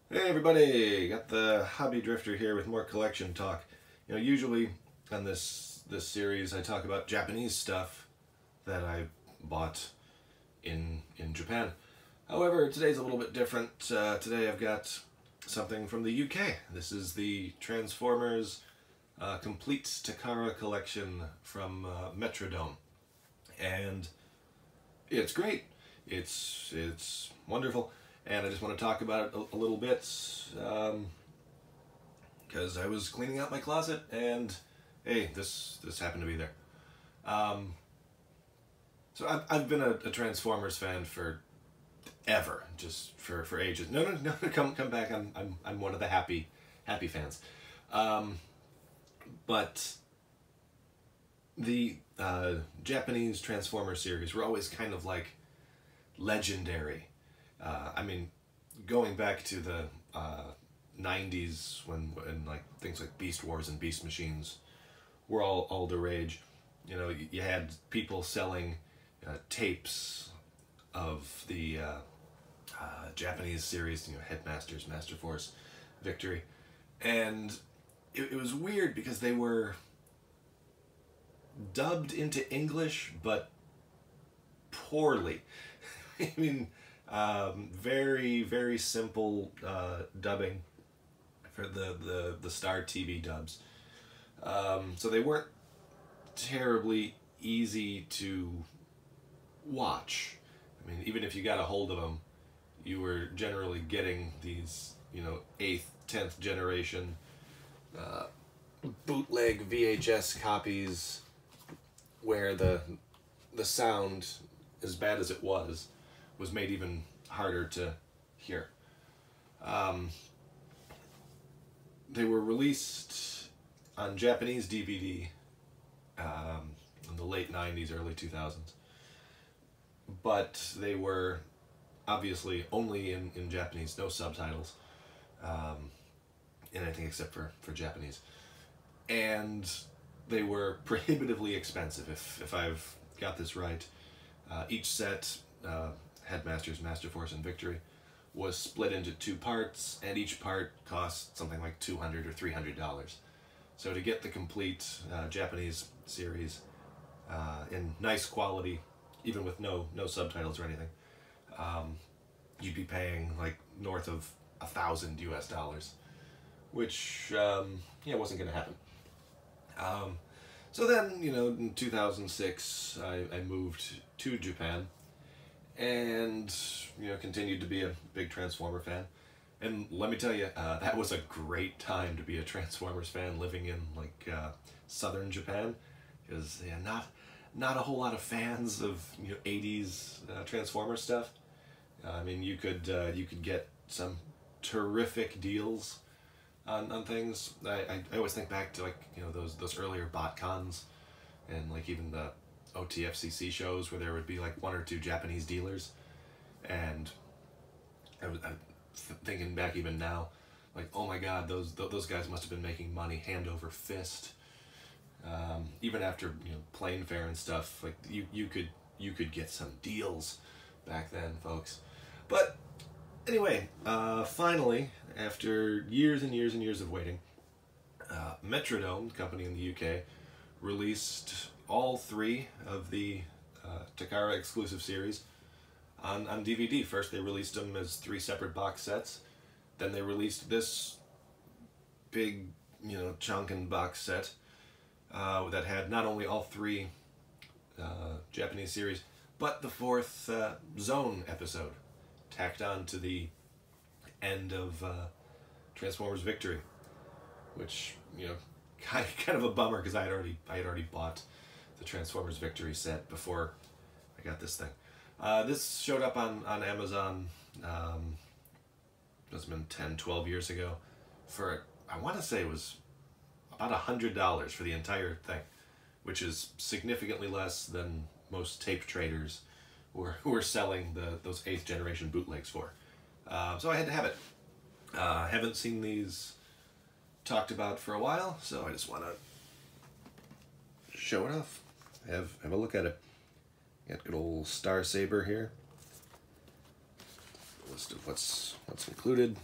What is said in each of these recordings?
Hey everybody, got the Hobby Drifter here with more collection talk. Usually on this series I talk about Japanese stuff that I bought in Japan. However, today's a little bit different. Today I've got something from the UK. This is the Transformers Complete Takara Collection from Metrodome. And it's great. It's wonderful. And I just want to talk about it a little bit because I was cleaning out my closet and hey, this happened to be there. So I've been a Transformers fan for ever, just for ages. No, come back. I'm one of the happy fans. But the Japanese Transformers series were always kind of like legendary. I mean, going back to the 90s when like things like Beast Wars and Beast Machines were all the rage. You had people selling tapes of the Japanese series, Headmasters, Master Force, Victory, and it was weird because they were dubbed into English, but poorly. I mean, very simple dubbing for the Star TV dubs. So they weren't terribly easy to watch. I mean, even if you got a hold of them, you were generally getting these, 8th, 10th generation bootleg VHS copies where the sound, as bad as it was made even harder to hear. They were released on Japanese DVD in the late 90s, early 2000s. But they were obviously only in Japanese, no subtitles in anything except for Japanese. And they were prohibitively expensive, if I've got this right. Each set, Headmasters, Master Force, and Victory, was split into 2 parts, and each part cost something like $200 or $300. So to get the complete Japanese series in nice quality, even with no subtitles or anything, you'd be paying like north of $1,000 US, which wasn't going to happen. So then, in 2006, I moved to Japan and, continued to be a big Transformer fan. And let me tell you, that was a great time to be a Transformers fan living in, like, southern Japan. Because, not a whole lot of fans of, 80s Transformer stuff. I mean, you could get some terrific deals on things. I always think back to, like, those earlier BotCons and, like, even the OTFCC shows where there would be like 1 or 2 Japanese dealers, and I'm thinking back even now, like, oh my god, those guys must have been making money hand over fist. Even after plane fare and stuff, like you could get some deals back then, folks. But anyway, finally, after years and years and years of waiting, Metrodome, company in the UK, released all 3 of the Takara exclusive series on DVD. First they released them as 3 separate box sets. Then they released this big, chunkin' box set that had not only all 3 Japanese series, but the 4th Zone episode tacked on to the end of Transformers Victory, which, kind of a bummer because I had already bought the Transformers Victory set before I got this thing. This showed up on Amazon, it's been 10, 12 years ago, for, I want to say it was about $100 for the entire thing, which is significantly less than most tape traders who are selling those 8th generation bootlegs for. So I had to have it. Haven't seen these talked about for a while, so I just want to show it off. Have a look at it. Got good old Star Saber here. List of what's included.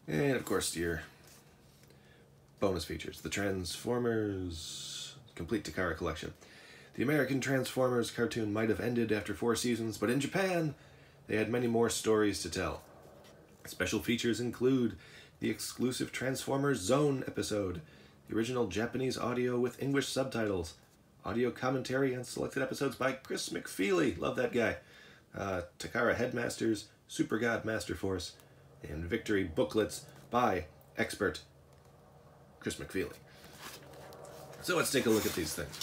And of course your bonus features. The Transformers Complete Takara Collection. The American Transformers cartoon might have ended after 4 seasons, but in Japan, they had many more stories to tell. Special features include the exclusive Transformers Zone episode, the original Japanese audio with English subtitles, audio commentary on selected episodes by Chris McFeely, love that guy, Takara Headmasters, Super God Master Force, and victory booklets by expert Chris McFeely. So let's take a look at these things.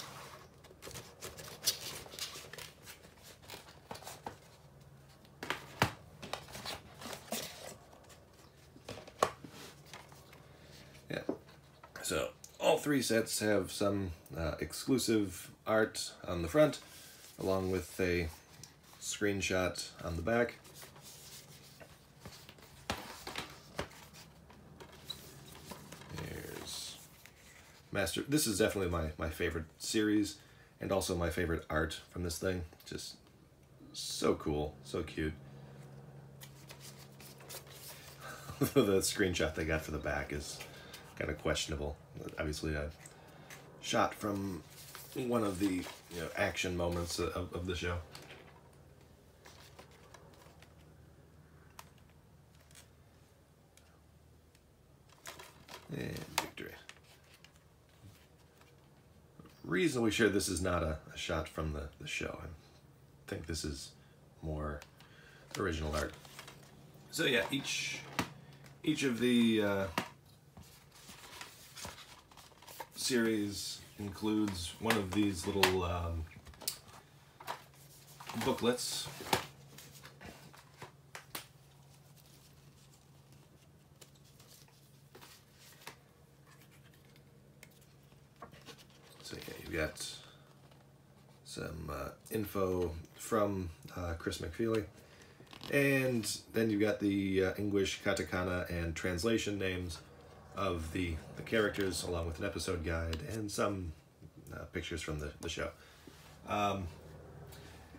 Yeah, so all 3 sets have some exclusive art on the front, along with a screenshot on the back. There's Master. This is definitely my favorite series, and also my favorite art from this thing. Just so cool, so cute. The screenshot they got for the back is kind of questionable. Obviously a shot from one of the action moments of the show. And victory. Reasonably sure this is not a shot from the show. I think this is more original art. So yeah, each of the series includes one of these little booklets. So yeah, you've got some info from Chris McFeely, and then you've got the English katakana and translation names of the characters, along with an episode guide and some pictures from the show.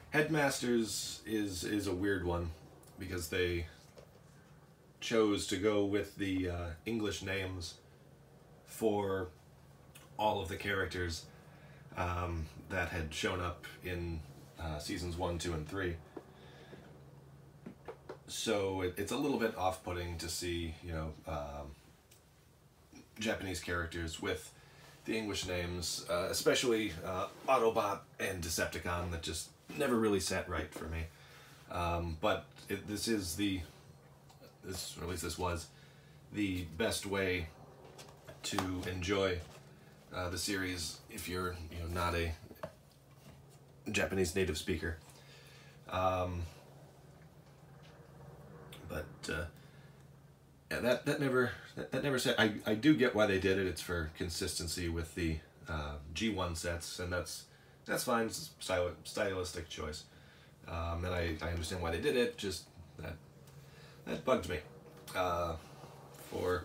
Headmasters is a weird one because they chose to go with the English names for all of the characters that had shown up in seasons 1, 2, and 3. So it's a little bit off-putting to see, Japanese characters with the English names, especially Autobot and Decepticon, that just never really sat right for me. But this was the best way to enjoy the series if you're not a Japanese native speaker. Yeah, that never said. I do get why they did it. It's for consistency with the G1 sets, and that's fine. It's a stylistic choice, and I understand why they did it. Just that bugged me. For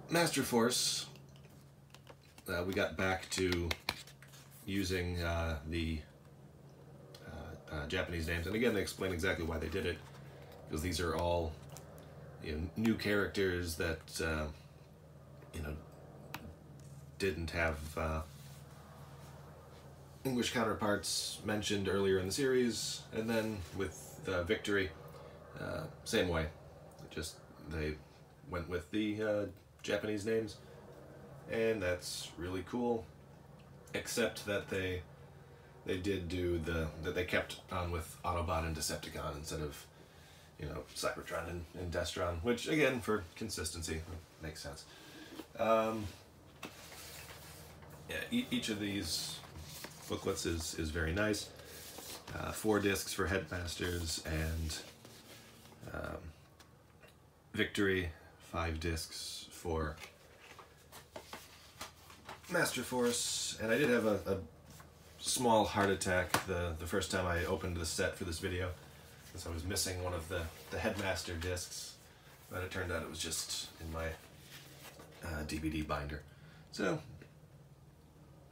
Master Force, we got back to using the Japanese names, and again they explain exactly why they did it, because these are all new characters that didn't have English counterparts mentioned earlier in the series, and then with Victory, same way. Just they went with the Japanese names, and that's really cool. Except that they did do that they kept on with Autobot and Decepticon instead of Cybertron and Destron, which again, for consistency, makes sense. Yeah, each of these booklets is very nice. 4 discs for Headmasters and Victory, 5 discs for Master Force, and I did have a small heart attack the first time I opened the set for this video, because I was missing one of the Headmaster discs, but it turned out it was just in my DVD binder. So,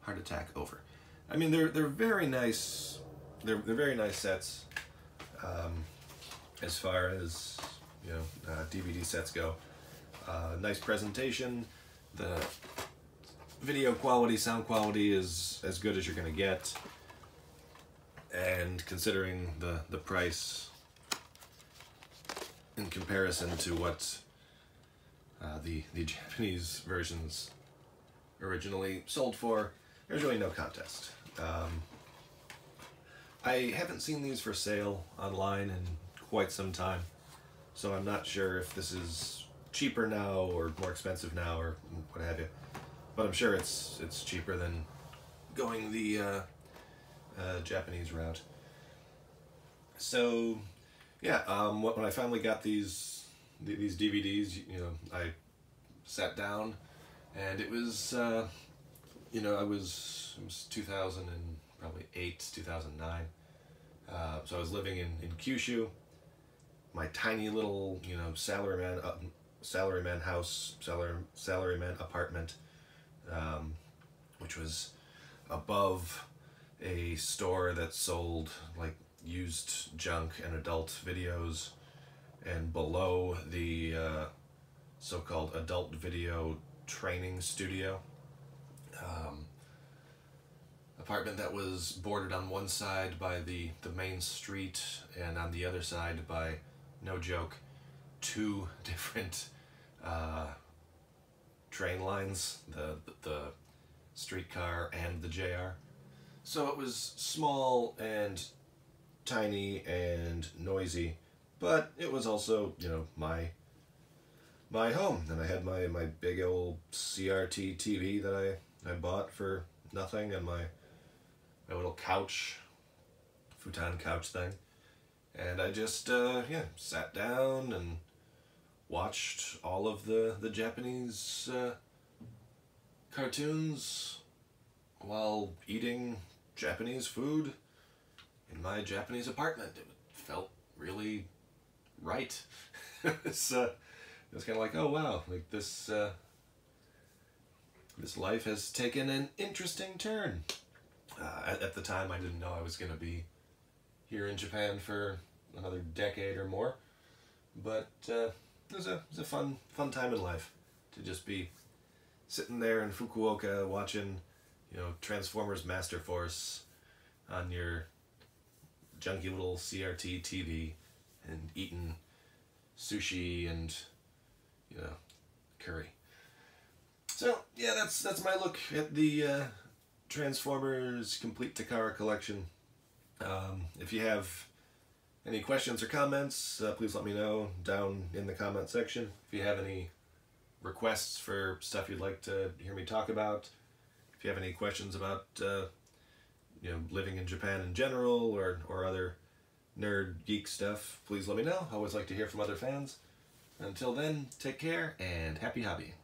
heart attack over. I mean, they're very nice. They're very nice sets. As far as DVD sets go. Nice presentation. The video quality, sound quality is as good as you're going to get. And considering the price in comparison to what the Japanese versions originally sold for, there's really no contest. I haven't seen these for sale online in quite some time, so I'm not sure if this is cheaper now or more expensive now or what have you. But I'm sure it's cheaper than going the Japanese route. So yeah, when I finally got these DVDs, I sat down, and it was it was 2008, 2009. So I was living in Kyushu, my tiny little salaryman house, salaryman apartment, which was above a store that sold like used junk and adult videos, and below the so-called adult video training studio. Apartment that was bordered on one side by the main street, and on the other side by, no joke, 2 different train lines, the streetcar and the JR. So it was small and tiny and noisy, but it was also, my home. And I had my big old CRT TV that I bought for nothing, and my little couch, futon couch thing. And I just, sat down and watched all of the Japanese cartoons while eating Japanese food in my Japanese apartment. It felt really right. It was kind of like, oh wow, like this life has taken an interesting turn. At the time, I didn't know I was going to be here in Japan for another decade or more, but it was a fun time in life to just be sitting there in Fukuoka watching, Transformers Master Force on your junky little CRT TV, and eating sushi and curry. So yeah, that's my look at the Transformers Complete Takara Collection. If you have any questions or comments, please let me know down in the comment section. If you have any requests for stuff you'd like to hear me talk about, if you have any questions about living in Japan in general, or other nerd geek stuff, please let me know. I always like to hear from other fans. Until then, take care and happy hobbying.